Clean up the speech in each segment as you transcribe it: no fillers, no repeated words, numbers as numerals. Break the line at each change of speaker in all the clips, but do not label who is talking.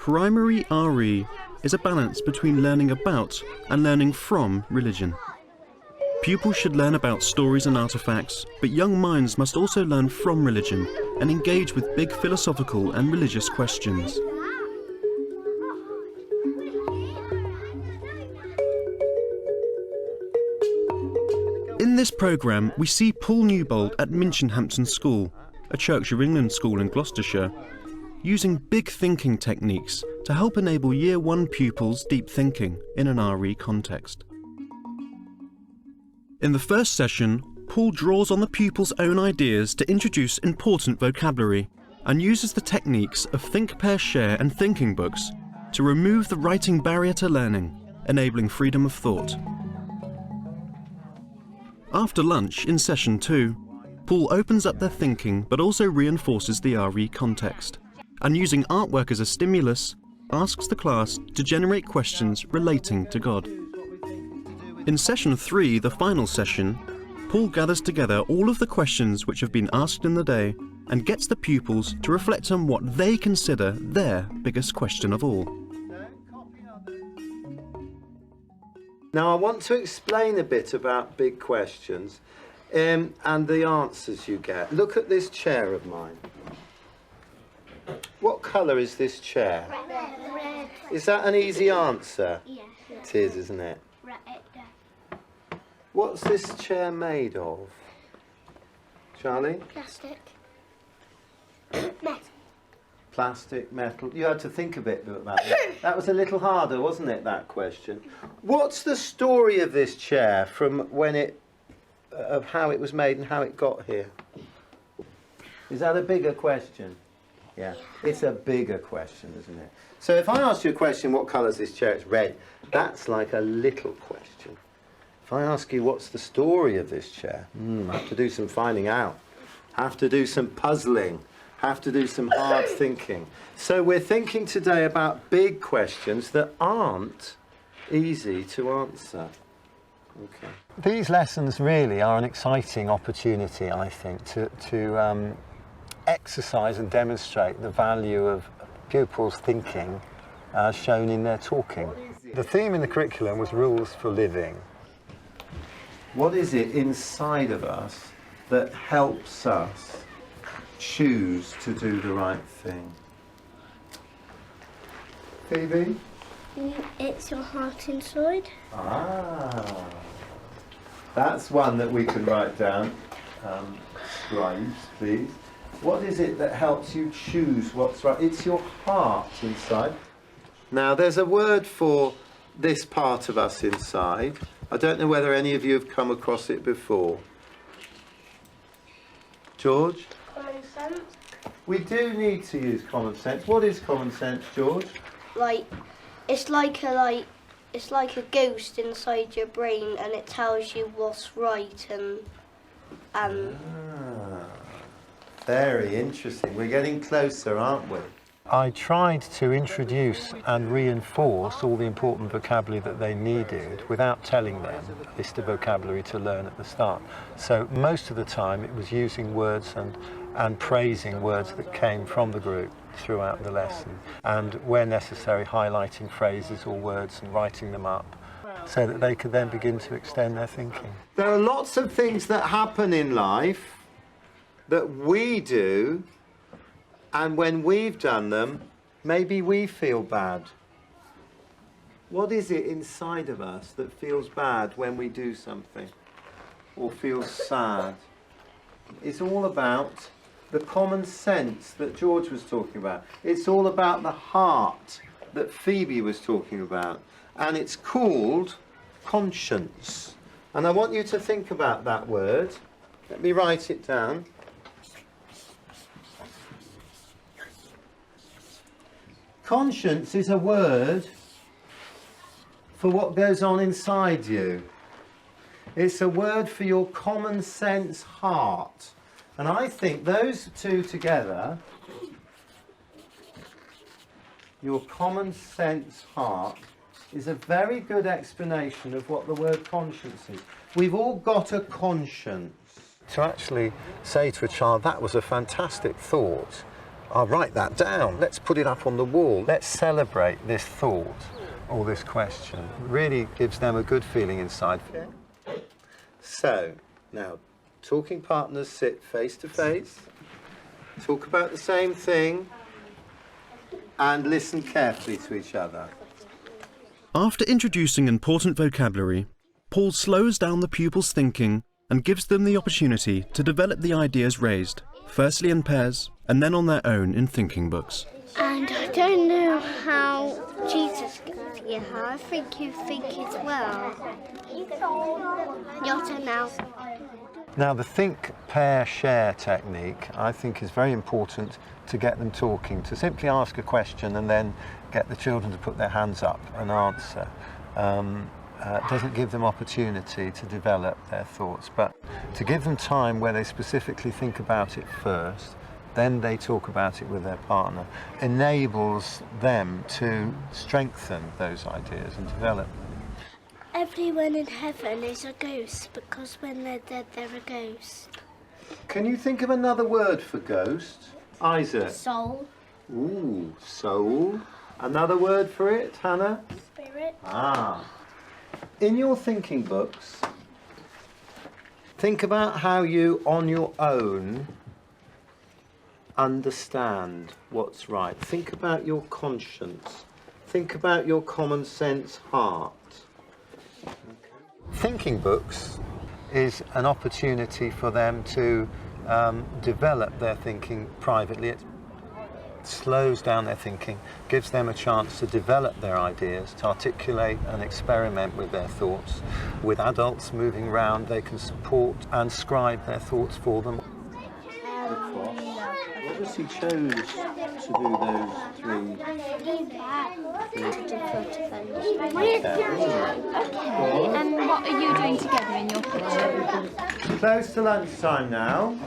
Primary RE is a balance between learning about and learning from religion. Pupils should learn about stories and artifacts, but young minds must also learn from religion and engage with big philosophical and religious questions. In this programme, we see Paul Newbold at Minchinhampton School, a Church of England school in Gloucestershire, using big thinking techniques to help enable Year 1 pupils' deep thinking in an RE context. In the first session, Paul draws on the pupils' own ideas to introduce important vocabulary and uses the techniques of Think, Pair, Share and thinking books to remove the writing barrier to learning, enabling freedom of thought. After lunch, in session 2, Paul opens up their thinking but also reinforces the RE context, and using artwork as a stimulus, asks the class to generate questions relating to God. In session 3, the final session, Paul gathers together all of the questions which have been asked in the day and gets the pupils to reflect on what they consider their biggest question of all.
Now I want to explain a bit about big questions and the answers you get. Look at this chair of mine. What colour is this chair?
Red.
Is that an easy answer?
Yes.
It is, isn't it?
Red.
What's this chair made of? Charlie?
Plastic. Metal.
Plastic, metal. You had to think a bit about that. That was a little harder, wasn't it, that question? What's the story of this chair from when of how it was made and how it got here? Is that a bigger question? Yeah, it's a bigger question, isn't it? So if I ask you a question, what colour is this chair? It's red. That's like a little question. If I ask you, what's the story of this chair? I have to do some finding out. Have to do some puzzling. Have to do some hard thinking. So we're thinking today about big questions that aren't easy to answer. Okay.
These lessons really are an exciting opportunity, I think, to exercise and demonstrate the value of pupils' thinking as shown in their talking. The theme in the curriculum was rules for living.
What is it inside of us that helps us choose to do the right thing? Phoebe?
It's your heart inside.
Ah, that's one that we can write down. Scribes, please. What is it that helps you choose what's right? It's your heart inside. Now, there's a word for this part of us inside. I don't know whether any of you have come across it before. George?
Common sense.
We do need to use common sense. What is common sense, George?
It's like a ghost inside your brain, and it tells you what's right and.
Very interesting. We're getting closer, aren't we?
I tried to introduce and reinforce all the important vocabulary that they needed without telling them a list of vocabulary to learn at the start. So most of the time it was using words and praising words that came from the group throughout the lesson, and where necessary highlighting phrases or words and writing them up so that they could then begin to extend their thinking.
There are lots of things that happen in life that we do, and when we've done them, maybe we feel bad. What is it inside of us that feels bad when we do something, or feels sad? It's all about the common sense that George was talking about. It's all about the heart that Phoebe was talking about, and it's called conscience. And I want you to think about that word. Let me write it down. Conscience is a word for what goes on inside you. It's a word for your common sense heart. And I think those two together, your common sense heart, is a very good explanation of what the word conscience is. We've all got a conscience.
To actually say to a child, that was a fantastic thought, I'll write that down. Let's put it up on the wall. Let's celebrate this thought or this question. It really gives them a good feeling inside.
So, now, talking partners sit face to face, talk about the same thing, and listen carefully to each other.
After introducing important vocabulary, Paul slows down the pupils' thinking and gives them the opportunity to develop the ideas raised, firstly in pairs and then on their own in thinking books.
And I don't know how Jesus got here. I think you think as well. Not now.
Now, the think, pair, share technique, I think, is very important to get them talking. To simply ask a question and then get the children to put their hands up and answer doesn't give them opportunity to develop their thoughts. But to give them time where they specifically think about it first, then they talk about it with their partner, enables them to strengthen those ideas and develop them.
Everyone in heaven is a ghost because when they're dead, they're a ghost.
Can you think of another word for ghost? Isaac?
Soul.
Ooh, soul. Another word for it, Hannah?
Spirit.
Ah. In your thinking books, think about how you, on your own, understand what's right. Think about your conscience. Think about your common sense heart.
Thinking books is an opportunity for them to develop their thinking privately. It slows down their thinking, gives them a chance to develop their ideas, to articulate and experiment with their thoughts. With adults moving around, they can support and scribe their thoughts for them.
Obviously chose to do those three.
Okay, and what are you doing together in your picture?
Close to lunchtime now.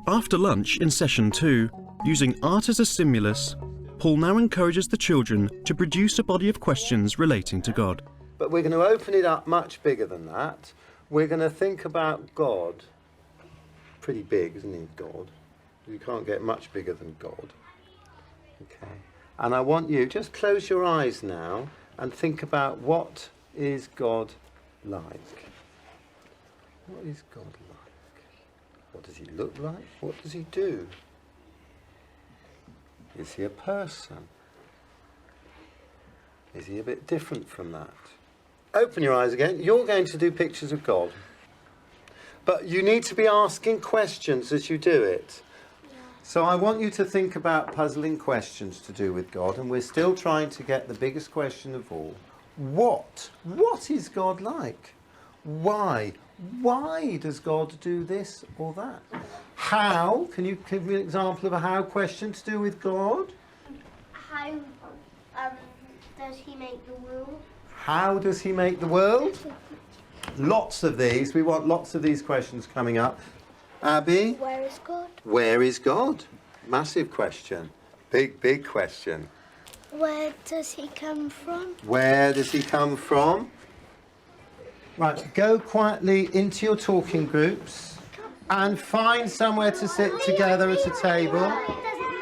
After lunch in session 2, using art as a stimulus, Paul now encourages the children to produce a body of questions relating to God.
But we're going to open it up much bigger than that. We're going to think about God. Pretty big, isn't he, God? You can't get much bigger than God. Okay. And I want you, just close your eyes now and think about what is God like? What is God like? What does he look like? What does he do? Is he a person? Is he a bit different from that? Open your eyes again. You're going to do pictures of God. But you need to be asking questions as you do it. So I want you to think about puzzling questions to do with God, and we're still trying to get the biggest question of all. What? What is God like? Why? Why does God do this or that? How? Can you give me an example of a how question to do with God?
How does he make the world?
How does he make the world? Lots of these. We want lots of these questions coming up. Abby?
Where is God?
Where is God? Massive question. Big, big question.
Where does he come from?
Where does he come from? Right, go quietly into your talking groups and find somewhere to sit together at a table.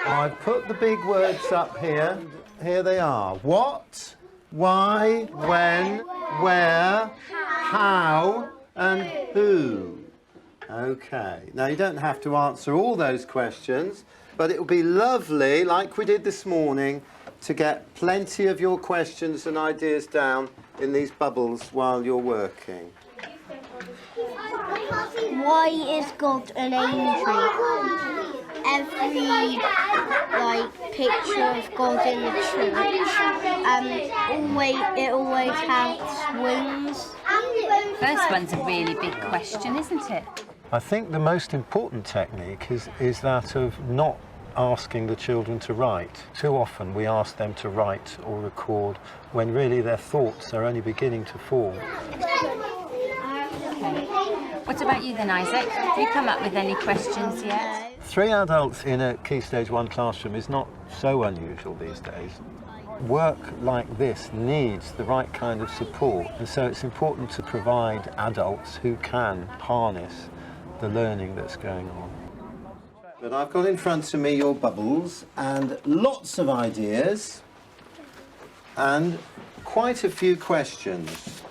I've put the big words up here. Here they are. What, why, when, where, how, and who. Okay, now you don't have to answer all those questions, but it will be lovely, like we did this morning, to get plenty of your questions and ideas down in these bubbles while you're working.
Why is God an angel? Every picture of God in the church, it always has wings.
First one's a really big question, isn't it?
I think the most important technique is that of not asking the children to write. Too often we ask them to write or record when really their thoughts are only beginning to form.
Okay. What about you then, Isaac? Have you come up with any questions yet?
3 adults in a Key Stage 1 classroom is not so unusual these days. work like this needs the right kind of support, and so it's important to provide adults who can harness the learning that's going on.
But I've got in front of me your bubbles and lots of ideas and quite a few questions.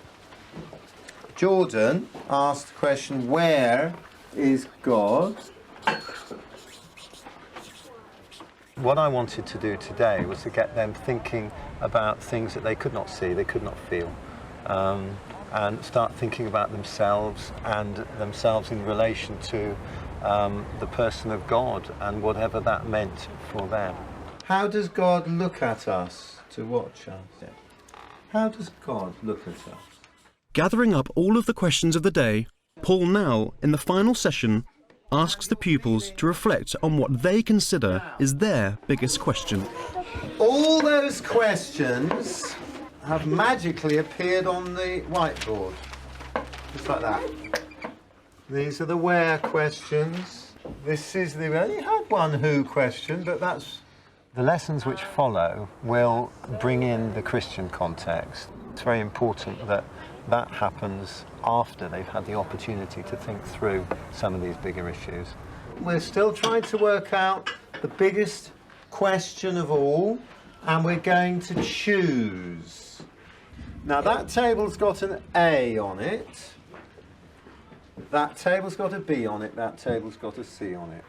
Jordan asked the question, where is God?
What I wanted to do today was to get them thinking about things that they could not see, they could not feel, and start thinking about themselves and themselves in relation to the person of God and whatever that meant for them.
How does God look at us to watch us? How does God look at us?
Gathering up all of the questions of the day, Paul now, in the final session, asks the pupils to reflect on what they consider is their biggest question.
All those questions have magically appeared on the whiteboard. Just like that. These are the where questions. This is the, we only had one who question, but that's...
The lessons which follow will bring in the Christian context. It's very important that that happens after they've had the opportunity to think through some of these bigger issues.
We're still trying to work out the biggest question of all, and we're going to choose. Now that table's got an A on it, that table's got a B on it, that table's got a C on it.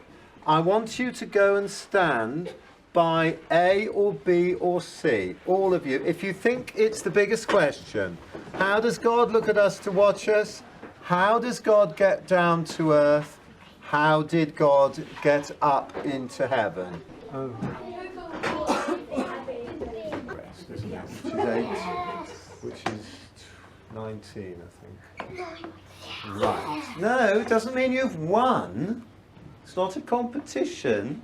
I want you to go and stand by A or B or C, all of you. If you think it's the biggest question, how does God look at us to watch us? How does God get down to earth? How did God get up into heaven? Oh. Rest, isn't it? Which is 8, which is 19, I think. Right. No, it doesn't mean you've won. It's not a competition.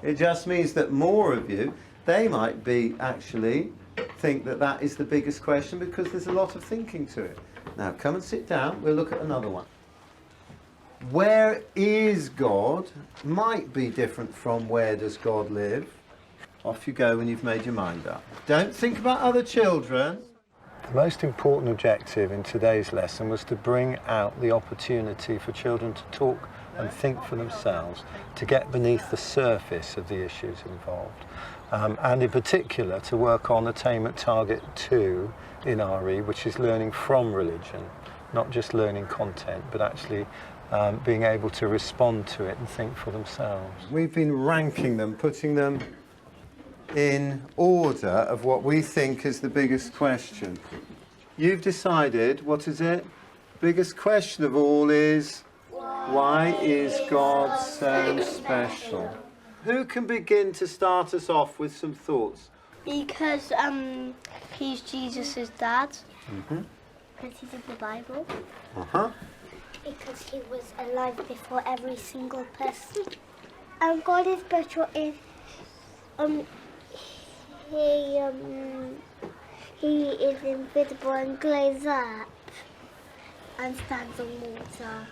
It just means that more of you, they might be actually think that that is the biggest question because there's a lot of thinking to it. Now come and sit down, we'll look at another one. Where is God might be different from where does God live. Off you go when you've made your mind up. Don't think about other children.
The most important objective in today's lesson was to bring out the opportunity for children to talk and think for themselves, to get beneath the surface of the issues involved. And in particular to work on attainment target 2 in RE, which is learning from religion, not just learning content, but actually being able to respond to it and think for themselves.
We've been ranking them, putting them in order of what we think is the biggest question. You've decided, what is it? Biggest question of all is, why is God so special? Who can begin to start us off with some thoughts?
Because he's Jesus' dad.
Mm-hmm.
Because he's in the Bible.
Uh-huh.
Because he was alive before every single person. God is special is he is invisible and glows up and stands on water.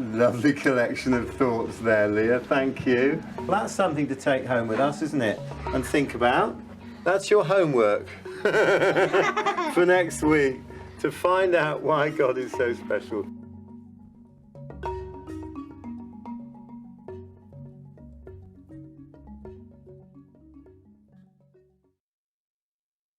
Lovely collection of thoughts there, Leah. Thank you. Well, that's something to take home with us, isn't it? And think about. That's your homework for next week, to find out why God is so special.